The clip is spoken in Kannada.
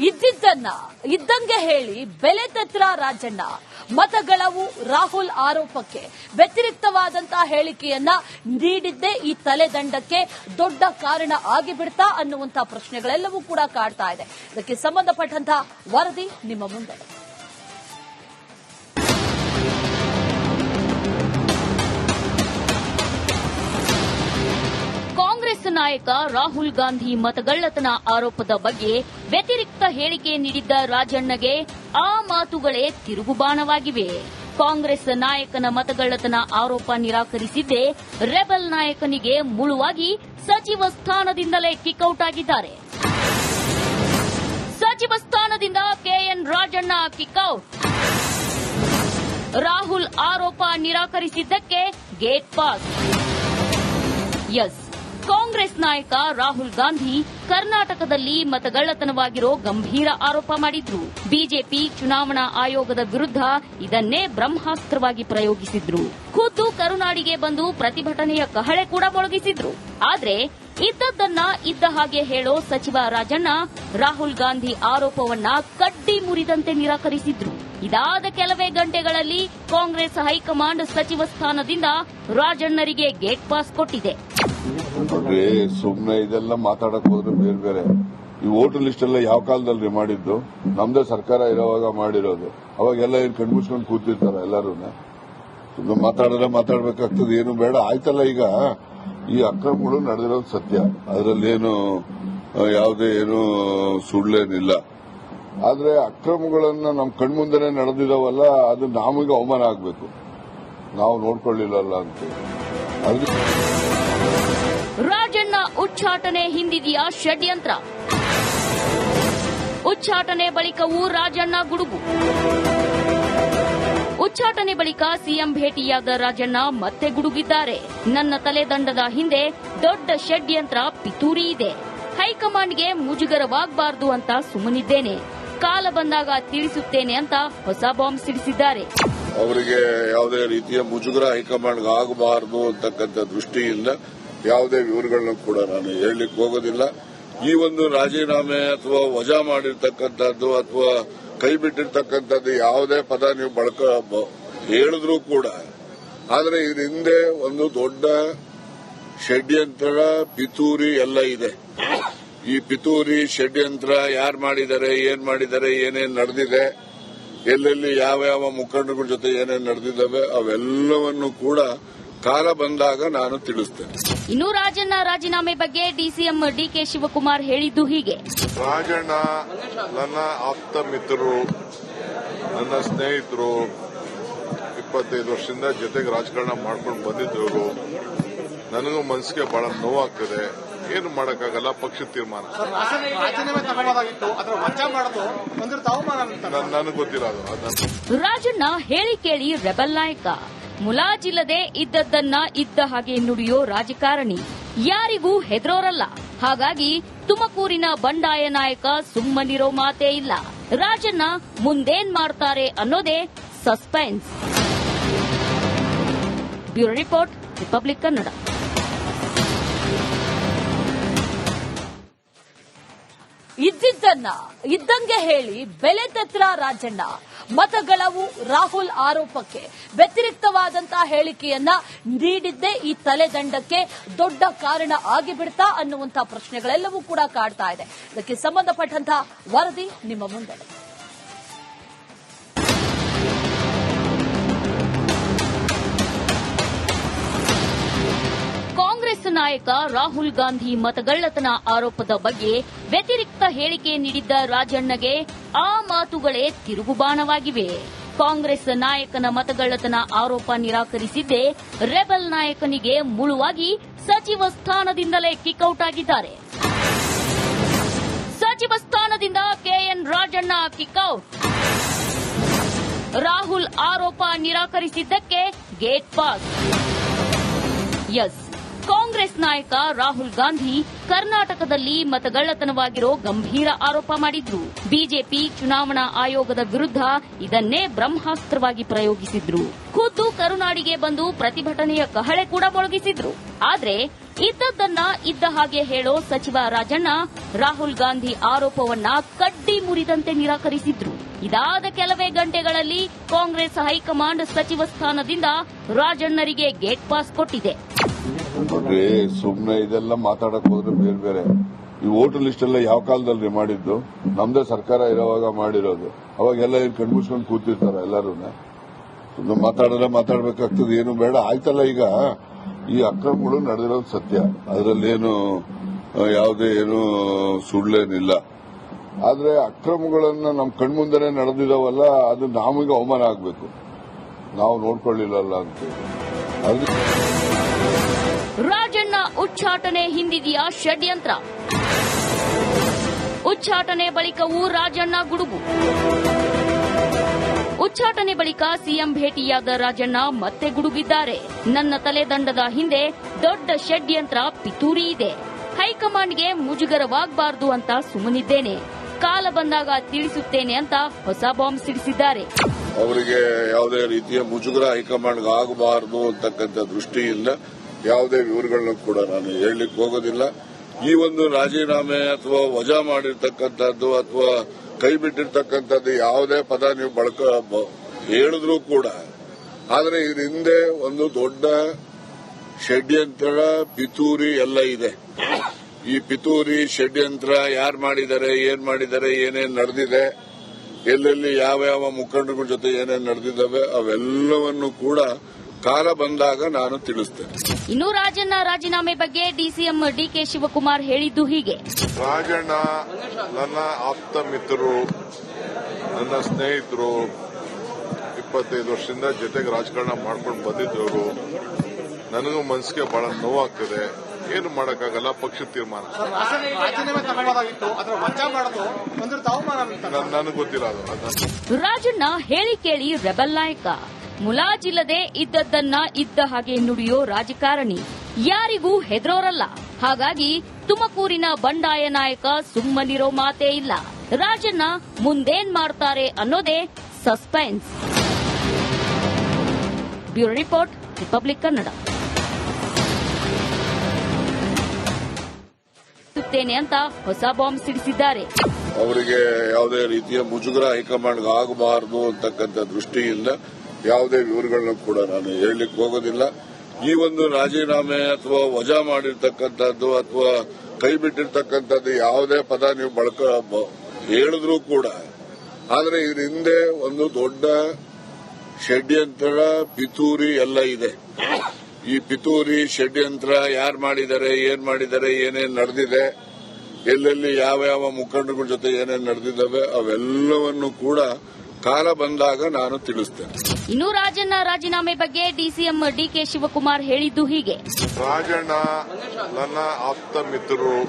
ಇದ್ದಿದ್ದನ್ನ ಇದ್ದಂಗೆ ಹೇಳಿ ಬೆಲೆ ತೆತ್ರ ರಾಜಣ್ಣ. ಮತಗಳವು ರಾಹುಲ್ ಆರೋಪಕ್ಕೆ ವ್ಯತಿರಿಕ್ತವಾದಂತಹ ಹೇಳಿಕೆಯನ್ನ ನೀಡಿದ್ದೇ ಈ ತಲೆದಂಡಕ್ಕೆ ದೊಡ್ಡ ಕಾರಣ ಆಗಿಬಿಡ್ತಾ ಅನ್ನುವಂತಹ ಪ್ರಶ್ನೆಗಳೆಲ್ಲವೂ ಕೂಡ ಕಾಡ್ತಾ ಇದೆ. ಇದಕ್ಕೆ ಸಂಬಂಧಪಟ್ಟಂತಹ ವರದಿ ನಿಮ್ಮ ಮುಂದೆ. ಕಾಂಗ್ರೆಸ್ ನಾಯಕ ರಾಹುಲ್ ಗಾಂಧಿ ಮತಗಳ್ಳತನ ಆರೋಪದ ಬಗ್ಗೆ ವ್ಯತಿರಿಕ್ತ ಹೇಳಿಕೆ ನೀಡಿದ್ದ ರಾಜಣ್ಣಗೆ ಆ ಮಾತುಗಳೇ ತಿರುಗುಬಾಣವಾಗಿವೆ. ಕಾಂಗ್ರೆಸ್ ನಾಯಕನ ಮತಗಳ್ಳತನ ಆರೋಪ ನಿರಾಕರಿಸಿದ್ದೇ ರೆಬಲ್ ನಾಯಕನಿಗೆ ಮುಳುವಾಗಿ ಸಚಿವ ಸ್ಥಾನದಿಂದಲೇ ಕಿಕ್ಔಟ್ ಆಗಿದ್ದಾರೆ. ಸಚಿವ ಸ್ಥಾನದಿಂದ ಕೆಎನ್ ರಾಜಣ್ಣ ಕಿಕ್ಔಟ್. ರಾಹುಲ್ ಆರೋಪ ನಿರಾಕರಿಸಿದ್ದಕ್ಕೆ ಗೇಟ್ ಪಾಸ್. ಎಸ್, ಕಾಂಗ್ರೆಸ್ ನಾಯಕ ರಾಹುಲ್ ಗಾಂಧಿ ಕರ್ನಾಟಕದಲ್ಲಿ ಮತಗಳ್ಳತನವಾಗಿರೋ ಗಂಭೀರ ಆರೋಪ ಮಾಡಿದ್ರು. ಬಿಜೆಪಿ ಚುನಾವಣಾ ಆಯೋಗದ ವಿರುದ್ಧ ಇದನ್ನೇ ಬ್ರಹ್ಮಾಸ್ತ್ರವಾಗಿ ಪ್ರಯೋಗಿಸಿದ್ರು. ಖುದ್ದು ಕರುನಾಡಿಗೆ ಬಂದು ಪ್ರತಿಭಟನೆಯ ಕಹಳೆ ಕೂಡ ಮೊಳಗಿಸಿದ್ರು. ಆದ್ರೆ ಇದ್ದದ್ದನ್ನ ಇದ್ದ ಹಾಗೆ ಹೇಳೋ ಸಚಿವ ರಾಜಣ್ಣ ರಾಹುಲ್ ಗಾಂಧಿ ಆರೋಪವನ್ನ ಕಡ್ಡಿ ಮುರಿದಂತೆ ನಿರಾಕರಿಸಿದ್ರು. ಇದಾದ ಕೆಲವೇ ಗಂಟೆಗಳಲ್ಲಿ ಕಾಂಗ್ರೆಸ್ ಹೈಕಮಾಂಡ್ ಸಚಿವ ಸ್ಥಾನದಿಂದ ರಾಜಣ್ಣರಿಗೆ ಗೇಟ್ ಪಾಸ್ ಕೊಟ್ಟಿದೆ. ಸುಮ್ನೆ ಇದೆಲ್ಲ ಮಾತಾಡಕ್ ಹೋದ್ರೆ ಬೇರೆ ಬೇರೆ ಈ ವೋಟರ್ ಲಿಸ್ಟ್ ಎಲ್ಲ ಯಾವ ಕಾಲದಲ್ಲಿ ಮಾಡಿದ್ದು? ನಮ್ದೇ ಸರ್ಕಾರ ಇರೋವಾಗ ಮಾಡಿರೋದು. ಅವಾಗೆಲ್ಲ ಏನ್ ಕಣ್ಮುಚ್ಕೊಂಡು ಕೂತಿರ್ತಾರ ಎಲ್ಲರೂ? ಸುಮ್ಮನೆ ಮಾತಾಡಬೇಕಾಗ್ತದೆ. ಏನು ಬೇಡ ಆಯ್ತಲ್ಲ. ಈಗ ಈ ಅಕ್ರಮಗಳು ನಡೆದಿರೋದು ಸತ್ಯ, ಅದರಲ್ಲೇನು ಯಾವುದೇ ಏನು ಸುಳ್ಳೇನಿಲ್ಲ. ಆದ್ರೆ ಅಕ್ರಮಗಳನ್ನ ನಮ್ ಕಣ್ಮುಂದೆನೆ ನಡೆದಿದಾವಲ್ಲ, ಅದು ನಮಗೆ ಅವಮಾನ ಆಗ್ಬೇಕು. ನಾವು ನೋಡ್ಕೊಳ್ಳಿಲ್ಲಲ್ಲ ಅಂತ ರಾಜಣ್ಣ ಉಚ್ಚಾಟನೆ ಹಿಂದಿದೆಯಾ ಷಡ್ಯಂತ್ರ? ಉಚ್ಚಾಟನೆ ಬಳಿಕವೂ ರಾಜಣ್ಣ ಗುಡುಗು. ಉಚ್ಚಾಟನೆ ಬಳಿಕ ಸಿಎಂ ಭೇಟಿಯಾದ ರಾಜಣ್ಣ ಮತ್ತೆ ಗುಡುಗಿದ್ದಾರೆ. ನನ್ನ ತಲೆದಂಡದ ಹಿಂದೆ ದೊಡ್ಡ ಷಡ್ಯಂತ್ರ ಪಿತೂರಿ ಇದೆ. ಹೈಕಮಾಂಡ್ಗೆ ಮುಜುಗರವಾಗಬಾರದು ಅಂತ ಸುಮ್ಮನಿದ್ದೇನೆ. ಕಾಲ ಬಂದಾಗ ತಿಳಿಸುತ್ತೇನೆ ಅಂತ ಹೊಸ ಬಾಂಬ್ ಸಿಡಿಸಿದ್ದಾರೆ. ಅವರಿಗೆ ಯಾವುದೇ ರೀತಿಯ ಮುಜುಗರ ಹೈಕಮಾಂಡ್ಗೆ ಆಗಬಾರದು ಅಂತಕ್ಕಂಥ ದೃಷ್ಟಿಯಿಂದ ಯಾವುದೇ ವಿವರಗಳನ್ನ ಕೂಡ ನಾನು ಹೇಳಲಿಕ್ಕೆ ಹೋಗೋದಿಲ್ಲ. ಈ ಒಂದು ರಾಜೀನಾಮೆ ಅಥವಾ ವಜಾ ಮಾಡಿರ್ತಕ್ಕಂಥದ್ದು ಅಥವಾ ಕೈ ಬಿಟ್ಟಿರ್ತಕ್ಕಂಥದ್ದು ಯಾವುದೇ ಪದ ನೀವು ಹೇಳಿದ್ರೂ ಕೂಡ, ಆದರೆ ಇದ್ರ ಹಿಂದೆ ಒಂದು ದೊಡ್ಡ ಷಡ್ಯಂತ್ರ ಪಿತೂರಿ ಎಲ್ಲ ಇದೆ. ಈ ಪಿತೂರಿ ಷಡ್ಯಂತ್ರ ಯಾರು ಮಾಡಿದ್ದಾರೆ, ಏನೇನ್ ನಡೆದಿದೆ, ಎಲ್ಲೆಲ್ಲಿ ಯಾವ ಮುಖಂಡಗಳ ಜೊತೆ ಏನೇನು ನಡೆದಿದ್ದಾವೆ ಅವೆಲ್ಲವನ್ನು ಕೂಡ ಕಾಲ ಬಂದಾಗ ನಾನು ತಿಳಿಸ್ತೇನೆ. ಇನ್ನು ರಾಜಣ್ಣ ರಾಜೀನಾಮೆ ಬಗ್ಗೆ ಡಿಸಿಎಂ ಡಿಕೆ ಶಿವಕುಮಾರ್ ಹೇಳಿದ್ದು ಹೀಗೆ. ರಾಜಣ್ಣ ನನ್ನ ಆಪ್ತ ಮಿತ್ರರು, ನನ್ನ ಸ್ನೇಹಿತರು, 25 ವರ್ಷದಿಂದ ಜೊತೆಗೆ ರಾಜಕಾರಣ ಮಾಡ್ಕೊಂಡು ಬಂದಿದ್ರು. ನನಗೂ ಮನಸ್ಸಿಗೆ ಬಹಳ ನೋವಾಗ್ತದೆ. ಏನು ಮಾಡಕ್ಕಾಗಲ್ಲ, ಪಕ್ಷದ ತೀರ್ಮಾನ. ನನಗೆ ಗೊತ್ತಿಲ್ಲ ಅದು. ರಾಜಣ್ಣ ಹೇಳಿ ಕೇಳಿ ರೆಬಲ್ ನಾಯಕ, ಮುಲಾಜಿಲ್ಲದೆ ಇದ್ದದ್ದನ್ನ ಇದ್ದ ಹಾಗೆ ನುಡಿಯೋ ರಾಜಕಾರಣಿ, ಯಾರಿಗೂ ಹೆದರೋರಲ್ಲ. ಹಾಗಾಗಿ ತುಮಕೂರಿನ ಬಂಡಾಯ ನಾಯಕ ಸುಮ್ಮನಿರೋ ಮಾತೇ ಇಲ್ಲ. ರಾಜಣ್ಣ ಮುಂದೇನ್ ಮಾಡ್ತಾರೆ ಅನ್ನೋದೇ suspense. Bureau report, republic Kannada. ಇದ್ದಿದ್ದನ್ನ ಇದ್ದಂಗೆ ಹೇಳಿ ಬೆಲೆ ತೆತ್ರ ರಾಜಣ್ಣ. ಮತಗಳವು ರಾಹುಲ್ ಆರೋಪಕ್ಕೆ ವ್ಯತಿರಿಕ್ತವಾದಂತಹ ಹೇಳಿಕೆಯನ್ನ ನೀಡಿದ್ದೇ ಈ ತಲೆದಂಡಕ್ಕೆ ದೊಡ್ಡ ಕಾರಣ ಆಗಿಬಿಡ್ತಾ ಅನ್ನುವಂತಹ ಪ್ರಶ್ನೆಗಳೆಲ್ಲವೂ ಕೂಡ ಕಾಡ್ತಾ ಇದೆ. ಇದಕ್ಕೆ ಸಂಬಂಧಪಟ್ಟಂತಹ ವರದಿ ನಿಮ್ಮ ಮುಂದೆ. ಕಾಂಗ್ರೆಸ್ ನಾಯಕ ರಾಹುಲ್ ಗಾಂಧಿ ಮತಗಳ್ಳತನ ಆರೋಪದ ಬಗ್ಗೆ ವ್ಯತಿರಿಕ್ತ ಹೇಳಿಕೆ ನೀಡಿದ್ದ ರಾಜಣ್ಣಗೆ ಆ ಮಾತುಗಳೇ ತಿರುಗುಬಾಣವಾಗಿವೆ. ಕಾಂಗ್ರೆಸ್ ನಾಯಕನ ಮತಗಳ್ಳತನ ಆರೋಪ ನಿರಾಕರಿಸಿದ್ದೇ ರೆಬಲ್ ನಾಯಕನಿಗೆ ಮುಳುವಾಗಿ ಸಚಿವ ಸ್ಥಾನದಿಂದಲೇ ಕಿಕ್ಔಟ್ ಆಗಿದ್ದಾರೆ. ಸಚಿವ ಸ್ಥಾನದಿಂದ ಕೆಎನ್ ರಾಜಣ್ಣ ಕಿಕ್ಔಟ್. ರಾಹುಲ್ ಆರೋಪ ನಿರಾಕರಿಸಿದ್ದಕ್ಕೆ ಗೇಟ್ ಪಾಸ್. ಎಸ್, ಕಾಂಗ್ರೆಸ್ ನಾಯಕ ರಾಹುಲ್ ಗಾಂಧಿ ಕರ್ನಾಟಕದಲ್ಲಿ ಮತಗಳ್ಳತನವಾಗಿರೋ ಗಂಭೀರ ಆರೋಪ ಮಾಡಿದ್ರು. ಬಿಜೆಪಿ ಚುನಾವಣಾ ಆಯೋಗದ ವಿರುದ್ಧ ಇದನ್ನೇ ಬ್ರಹ್ಮಾಸ್ತ್ರವಾಗಿ ಪ್ರಯೋಗಿಸಿದ್ರು. ಖುದ್ದು ಕರುನಾಡಿಗೆ ಬಂದು ಪ್ರತಿಭಟನೆಯ ಕಹಳೆ ಕೂಡ ಮೊಳಗಿಸಿದ್ರು. ಆದ್ರೆ ಇದ್ದದ್ದನ್ನ ಇದ್ದ ಹಾಗೆ ಹೇಳೋ ಸಚಿವ ರಾಜಣ್ಣ ರಾಹುಲ್ ಗಾಂಧಿ ಆರೋಪವನ್ನ ಕಡ್ಡಿ ಮುರಿದಂತೆ ನಿರಾಕರಿಸಿದ್ರು. ಇದಾದ ಕೆಲವೇ ಗಂಟೆಗಳಲ್ಲಿ ಕಾಂಗ್ರೆಸ್ ಹೈಕಮಾಂಡ್ ಸಚಿವ ಸ್ಥಾನದಿಂದ ರಾಜಣ್ಣರಿಗೆ ಗೇಟ್ ಪಾಸ್ ಕೊಟ್ಟಿದೆ. ನೋಡ್ರಿ, ಸುಮ್ನೆ ಇದೆಲ್ಲ ಮಾತಾಡಕ್ ಹೋದ್ರೆ ಬೇರೆ ಬೇರೆ. ಈ ವೋಟರ್ ಲಿಸ್ಟ್ ಎಲ್ಲ ಯಾವ ಕಾಲದಲ್ಲಿ ಮಾಡಿದ್ದು? ನಮ್ದೇ ಸರ್ಕಾರ ಇರೋವಾಗ ಮಾಡಿರೋದು. ಅವಾಗೆಲ್ಲ ಏನ್ ಕಣ್ಮುಚ್ಕೊಂಡು ಕೂತಿರ್ತಾರ ಎಲ್ಲರೂ? ಸುಮ್ಮನೆ ಮಾತಾಡಬೇಕಾಗ್ತದೆ, ಏನು ಬೇಡ. ಆಯ್ತಲ್ಲ, ಈಗ ಈ ಅಕ್ರಮಗಳು ನಡೆದಿರೋದು ಸತ್ಯ, ಅದರಲ್ಲೇನು ಯಾವುದೇ ಏನು ಸುಳ್ಳೇನಿಲ್ಲ. ಆದ್ರೆ ಅಕ್ರಮಗಳನ್ನ ನಮ್ ಕಣ್ಮುಂದನೆ ನಡೆದಿದಾವಲ್ಲ, ಅದು ನಮಗೆ ಅವಮಾನ ಆಗ್ಬೇಕು, ನಾವು ನೋಡ್ಕೊಳ್ಳಿಲ್ಲಲ್ಲ ಅಂತ. ರಾಜಣ್ಣ ಉಚ್ಚಾಟನೆ ಹಿಂದಿದೆಯಾ ಷಡ್ಯಂತ್ರ? ಉಚ್ಚಾಟನೆ ಬಳಿಕವೂ ರಾಜಣ್ಣ ಗುಡುಗು. ಉಚ್ಚಾಟನೆ ಬಳಿಕ ಸಿಎಂ ಭೇಟಿಯಾದ ರಾಜಣ್ಣ ಮತ್ತೆ ಗುಡುಗಿದ್ದಾರೆ. ನನ್ನ ತಲೆದಂಡದ ಹಿಂದೆ ದೊಡ್ಡ ಷಡ್ಯಂತ್ರ ಪಿತೂರಿ ಇದೆ. ಹೈಕಮಾಂಡ್ಗೆ ಮುಜುಗರವಾಗಬಾರದು ಅಂತ ಸುಮ್ಮನಿದ್ದೇನೆ, ಕಾಲ ಬಂದಾಗ ತಿಳಿಸುತ್ತೇನೆ ಅಂತ ಹೊಸ ಬಾಂಬ್ ಸಿಡಿಸಿದ್ದಾರೆ. ಅವರಿಗೆ ಯಾವುದೇ ರೀತಿಯ ಮುಜುಗರ ಹೈಕಮಾಂಡ್ಗೆ ಆಗಬಾರದು ಅಂತಕ್ಕಂಥ ದೃಷ್ಟಿಯಿಂದ ಯಾವುದೇ ವಿವರಗಳನ್ನ ಕೂಡ ನಾನು ಹೇಳಲಿಕ್ಕೆ ಹೋಗೋದಿಲ್ಲ. ಈ ಒಂದು ರಾಜೀನಾಮೆ ಅಥವಾ ವಜಾ ಮಾಡಿರ್ತಕ್ಕಂಥದ್ದು ಅಥವಾ ಕೈ ಬಿಟ್ಟಿರ್ತಕ್ಕಂಥದ್ದು ಯಾವುದೇ ಪದ ನೀವು ಹೇಳಿದ್ರು ಕೂಡ, ಆದರೆ ಇದ್ರ ಹಿಂದೆ ಒಂದು ದೊಡ್ಡ ಷಡ್ಯಂತ್ರ ಪಿತೂರಿ ಎಲ್ಲ ಇದೆ. ಈ ಪಿತೂರಿ ಷಡ್ಯಂತ್ರ ಯಾರು ಮಾಡಿದ್ದಾರೆ, ಏನೇನ್ ನಡೆದಿದೆ, ಎಲ್ಲೆಲ್ಲಿ ಯಾವ ಮುಖಂಡರ ಜೊತೆ ಏನೇನ್ ನಡೆದಿದ್ದಾವೆ, ಅವೆಲ್ಲವನ್ನು ಕೂಡ ಕಾಲ ಬಂದಾಗ ನಾನು ತಿಳಿಸ್ತೇನೆ. ಇನ್ನು ರಾಜಣ್ಣ ರಾಜೀನಾಮೆ ಬಗ್ಗೆ ಡಿಸಿಎಂ ಡಿಕೆ ಶಿವಕುಮಾರ್ ಹೇಳಿದ್ದು ಹೀಗೆ: ರಾಜಣ್ಣ ನನ್ನ ಆಪ್ತ ಮಿತ್ರರು, ನನ್ನ ಸ್ನೇಹಿತರು, 25 ವರ್ಷದಿಂದ ಜೊತೆಗೆ ರಾಜಕಾರಣ ಮಾಡ್ಕೊಂಡು ಬಂದಿದ್ದವರು. ನನಗೂ ಮನಸ್ಸಿಗೆ ಬಹಳ ನೋವಾಗ್ತದೆ, ಏನು ಮಾಡಕ್ಕಾಗಲ್ಲ, ಪಕ್ಷದ ತೀರ್ಮಾನ. ನನಗೆ ಗೊತ್ತಿಲ್ಲ ಅದು. ರಾಜಣ್ಣ ಹೇಳಿ ಕೇಳಿ ರೆಬಲ್ ನಾಯಕ, ಮುಲಾಜಿಲ್ಲದೆ ಇದ್ದದ್ದನ್ನ ಇದ್ದ ಹಾಗೆ ನುಡಿಯೋ ರಾಜಕಾರಣಿ, ಯಾರಿಗೂ ಹೆದರೋರಲ್ಲ. ಹಾಗಾಗಿ ತುಮಕೂರಿನ ಬಂಡಾಯ ನಾಯಕ ಸುಮ್ಮನಿರೋ ಮಾತೇ ಇಲ್ಲ. ರಾಜಣ್ಣ ಮುಂದೇನ್ ಮಾಡ್ತಾರೆ ಅನ್ನೋದೇ suspense. Bureau report, republic Kannada. ಅಂತ ಹೊಸ ಬಾಂಬ್ ಸಿಡಿಸಿದ್ದಾರೆ. ಅವರಿಗೆ ಯಾವುದೇ ರೀತಿಯ ಮುಜುಗರ ಹೈಕಮಾಂಡ್ಗೆ ಆಗಬಾರದು ಅಂತಕ್ಕಂಥ ದೃಷ್ಟಿಯಿಂದ ಯಾವುದೇ ವಿವರಗಳನ್ನ ಕೂಡ ನಾನು ಹೇಳಲಿಕ್ಕೆ ಹೋಗೋದಿಲ್ಲ. ಈ ಒಂದು ರಾಜೀನಾಮೆ ಅಥವಾ ವಜಾ ಮಾಡಿರ್ತಕ್ಕಂಥದ್ದು ಅಥವಾ ಕೈ ಬಿಟ್ಟಿರ್ತಕ್ಕಂಥದ್ದು ಯಾವುದೇ ಪದ ನೀವು ಹೇಳಿದ್ರು ಕೂಡ, ಆದರೆ ಇದ್ರ ಹಿಂದೆ ಒಂದು ದೊಡ್ಡ ಷಡ್ಯಂತ್ರ ಪಿತೂರಿ ಎಲ್ಲ ಇದೆ. ಈ ಪಿತೂರಿ ಷಡ್ಯಂತ್ರ ಯಾರು ಮಾಡಿದ್ದಾರೆ, ಏನೇನ್ ನಡೆದಿದೆ, ಎಲ್ಲೆಲ್ಲಿ ಯಾವ ಮುಖಂಡರ ಜೊತೆ ಏನೇನ್ ನಡೆದಿದ್ದಾವೆ, ಅವೆಲ್ಲವನ್ನು ಕೂಡ ಕಾಲ ಬಂದಾಗ ನಾನು ತಿಳಿಸ್ತೇನೆ. ಇನ್ನು ರಾಜಣ್ಣ ರಾಜೀನಾಮೆ ಬಗ್ಗೆ ಡಿಸಿಎಂ ಡಿಕೆ ಶಿವಕುಮಾರ್ ಹೇಳಿದ್ದು ಹೀಗೆ: ರಾಜಣ್ಣ ನನ್ನ ಆಪ್ತ ಮಿತ್ರರು.